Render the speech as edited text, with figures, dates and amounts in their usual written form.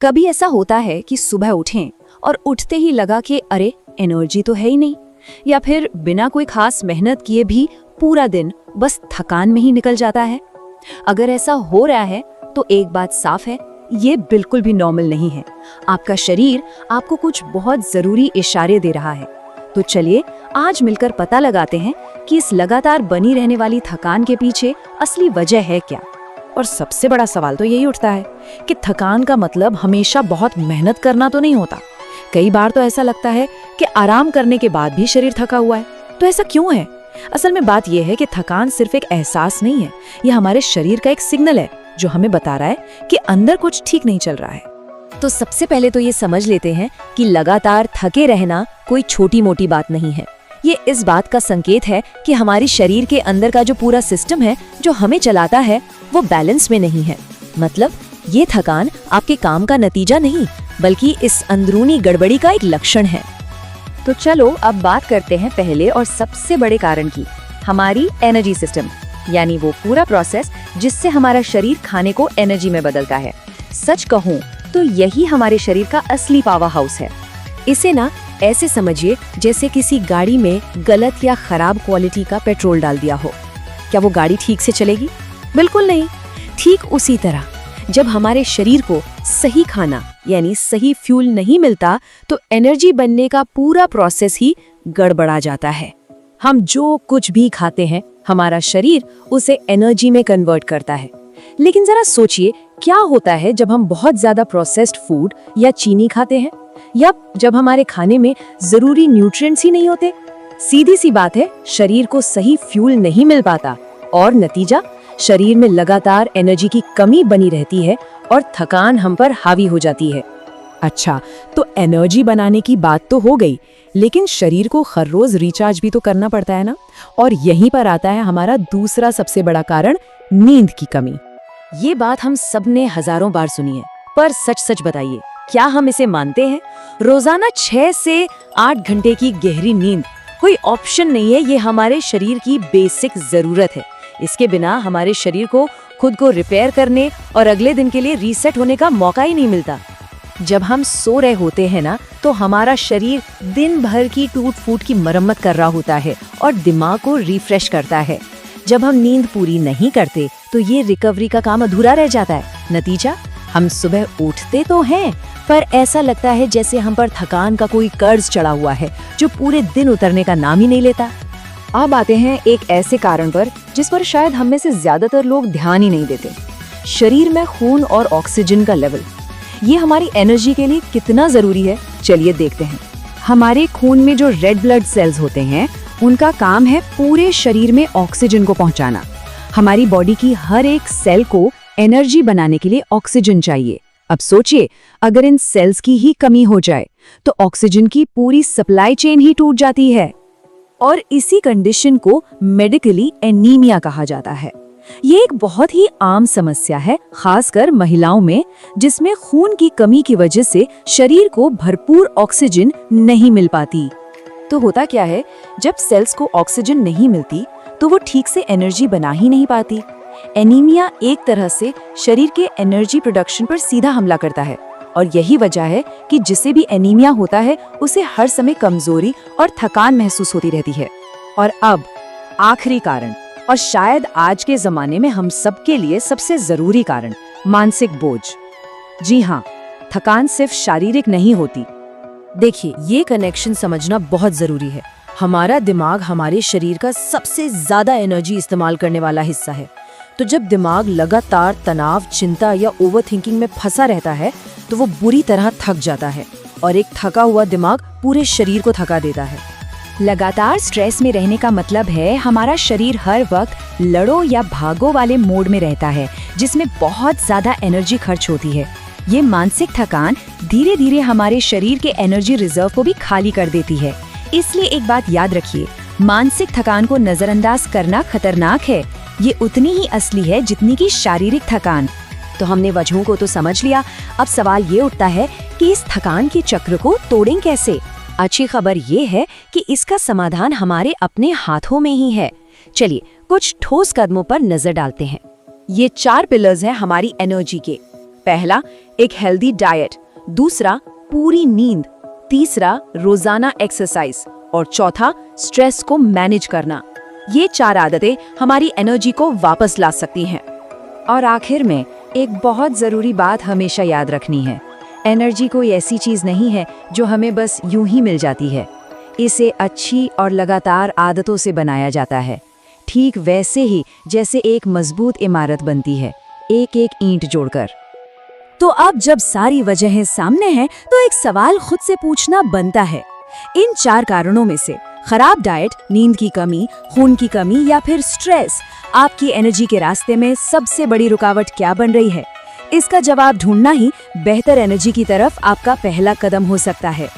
कभी ऐसा होता है कि सुबह उठें और उठते ही लगा कि अरे एनर्जी तो है ही नहीं, या फिर बिना कोई खास मेहनत किए भी पूरा दिन बस थकान में ही निकल जाता है। अगर ऐसा हो रहा है तो एक बात साफ है, ये बिल्कुल भी नॉर्मल नहीं है। आपका शरीर आपको कुछ बहुत जरूरी इशारे दे रहा है। तो चलिए आज मिलकर पता लगाते हैं कि इस लगातार बनी रहने वाली थकान के पीछे असली वजह है क्या। और सबसे बड़ा सवाल तो यही उठता है कि थकान का मतलब हमेशा बहुत मेहनत करना तो नहीं होता। कई बार तो ऐसा लगता है कि आराम करने के बाद भी शरीर थका हुआ है। तो ऐसा क्यों है? असल में बात यह है कि थकान सिर्फ एक एहसास नहीं है, यह हमारे शरीर का एक सिग्नल है जो हमें बता रहा है कि अंदर कुछ ठीक नहीं चल रहा है। तो सबसे पहले तो ये समझ लेते हैं कि लगातार थके रहना कोई छोटी मोटी बात नहीं है। ये इस बात का संकेत है कि हमारी शरीर के अंदर का जो पूरा सिस्टम है जो हमें चलाता है वो बैलेंस में नहीं है। मतलब ये थकान आपके काम का नतीजा नहीं, बल्कि इस अंदरूनी गड़बड़ी का एक लक्षण है। तो चलो अब बात करते हैं पहले और सबसे बड़े कारण की, हमारी एनर्जी सिस्टम, यानी वो पूरा प्रोसेस जिससे हमारा शरीर खाने को एनर्जी में बदलता है। सच कहूँ तो यही हमारे शरीर का असली पावर हाउस है। इसे ना ऐसे समझिए जैसे किसी गाड़ी में गलत या खराब क्वालिटी का पेट्रोल डाल दिया हो। क्या वो गाड़ी ठीक से चलेगी? बिल्कुल नहीं। ठीक उसी तरह जब हमारे शरीर को सही खाना यानी सही फ्यूल नहीं मिलता तो एनर्जी बनने का पूरा प्रोसेस ही गड़बड़ा जाता है। हम जो कुछ भी खाते हैं हमारा शरीर उसे एनर्जी में कन्वर्ट करता है। लेकिन जरा सोचिए क्या होता है जब हम बहुत ज्यादा प्रोसेस्ड फूड या चीनी खाते हैं, या जब हमारे खाने में जरूरी न्यूट्रिएंट्स ही नहीं होते। सीधी सी बात है, शरीर को सही फ्यूल नहीं मिल पाता और नतीजा शरीर में लगातार एनर्जी की कमी बनी रहती है और थकान हम पर हावी हो जाती है। अच्छा, तो एनर्जी बनाने की बात तो हो गई, लेकिन शरीर को हर रोज रिचार्ज भी तो करना पड़ता है ना। और यहीं पर आता है हमारा दूसरा सबसे बड़ा कारण, नींद की कमी। ये बात हम सबने हजारों बार सुनी है, पर सच सच बताइए क्या हम इसे मानते हैं? रोजाना 6 से 8 घंटे की गहरी नींद कोई ऑप्शन नहीं है, ये हमारे शरीर की बेसिक जरूरत है। इसके बिना हमारे शरीर को खुद को रिपेयर करने और अगले दिन के लिए रीसेट होने का मौका ही नहीं मिलता। जब हम सो रहे होते हैं ना तो हमारा शरीर दिन भर की टूट फूट की मरम्मत कर रहा होता है और दिमाग को रिफ्रेश करता है। जब हम नींद पूरी नहीं करते तो ये रिकवरी का काम अधूरा रह जाता है। नतीजा हम सुबह उठते तो हैं पर ऐसा लगता है जैसे हम पर थकान का कोई कर्ज चढ़ा हुआ है जो पूरे दिन उतरने का नाम ही नहीं लेता। अब आते हैं एक ऐसे कारण पर जिस पर शायद हम में से ज्यादातर लोग ध्यान ही नहीं देते, शरीर में खून और ऑक्सीजन का लेवल। ये हमारी एनर्जी के लिए कितना जरूरी है, चलिए देखते हैं। हमारे खून में जो रेड ब्लड सेल्स होते हैं उनका काम है पूरे शरीर में ऑक्सीजन को पहुंचाना। हमारी बॉडी की हर एक सेल को एनर्जी बनाने के लिए ऑक्सीजन चाहिए। अब सोचिए अगर इन सेल्स की ही कमी हो जाए तो ऑक्सीजन की पूरी सप्लाई चेन ही टूट जाती है और इसी कंडीशन को मेडिकली एनीमिया कहा जाता है। ये एक बहुत ही आम समस्या है, खासकर महिलाओं में, जिसमें खून की कमी की वजह से शरीर को भरपूर ऑक्सीजन नहीं मिल पाती। तो होता क्या है, जब सेल्स को ऑक्सीजन नहीं मिलती तो वो ठीक से एनर्जी बना ही नहीं पाती। एनीमिया एक तरह से शरीर के एनर्जी प्रोडक्शन पर सीधा हमला करता है और यही वजह है कि जिसे भी एनीमिया होता है उसे हर समय कमजोरी और थकान महसूस होती रहती है। और अब आखिरी कारण, और शायद आज के जमाने में हम सबके लिए सबसे जरूरी कारण, मानसिक बोझ। जी हाँ, थकान सिर्फ शारीरिक नहीं होती। देखिए, ये कनेक्शन समझना बहुत जरूरी है। हमारा दिमाग हमारे शरीर का सबसे ज्यादा एनर्जी इस्तेमाल करने वाला हिस्सा है। तो जब दिमाग लगातार तनाव, चिंता या ओवरथिंकिंग में फंसा रहता है तो वो बुरी तरह थक जाता है और एक थका हुआ दिमाग पूरे शरीर को थका देता है। लगातार स्ट्रेस में रहने का मतलब है हमारा शरीर हर वक्त लड़ो या भागो वाले मोड में रहता है, जिसमें बहुत ज्यादा एनर्जी खर्च होती है। ये मानसिक थकान धीरे धीरे हमारे शरीर के एनर्जी रिजर्व को भी खाली कर देती है। इसलिए एक बात याद रखिए, मानसिक थकान को नजरअंदाज करना खतरनाक है। ये उतनी ही असली है जितनी की शारीरिक थकान। तो हमने वजहों को तो समझ लिया, अब सवाल ये उठता है कि इस थकान के चक्र को तोड़ें कैसे। अच्छी खबर ये है कि इसका समाधान हमारे अपने हाथों में ही है। चलिए कुछ ठोस कदमों पर नजर डालते हैं। ये 4 पिलर्स हैं हमारी एनर्जी के। पहला, एक हेल्दी डाइट, दूसरा पूरी नींद, तीसरा रोजाना एक्सरसाइज और चौथा स्ट्रेस को मैनेज करना। ये 4 आदतें हमारी एनर्जी को वापस ला सकती हैं। और आखिर में एक बहुत ज़रूरी बात हमेशा याद रखनी है, एनर्जी कोई ऐसी चीज़ नहीं है जो हमें बस यूं ही मिल जाती है। इसे अच्छी और लगातार आदतों से बनाया जाता है, ठीक वैसे ही जैसे एक मजबूत इमारत बनती है, एक एक ईंट जोड़कर। तो अब जब सारी वजहें सामने हैं तो एक सवाल खुद से पूछना बनता है, इन 4 कारणों में से खराब डाइट, नींद की कमी, खून की कमी या फिर स्ट्रेस आपकी एनर्जी के रास्ते में सबसे बड़ी रुकावट क्या बन रही है? इसका जवाब ढूंढना ही बेहतर एनर्जी की तरफ आपका पहला कदम हो सकता है।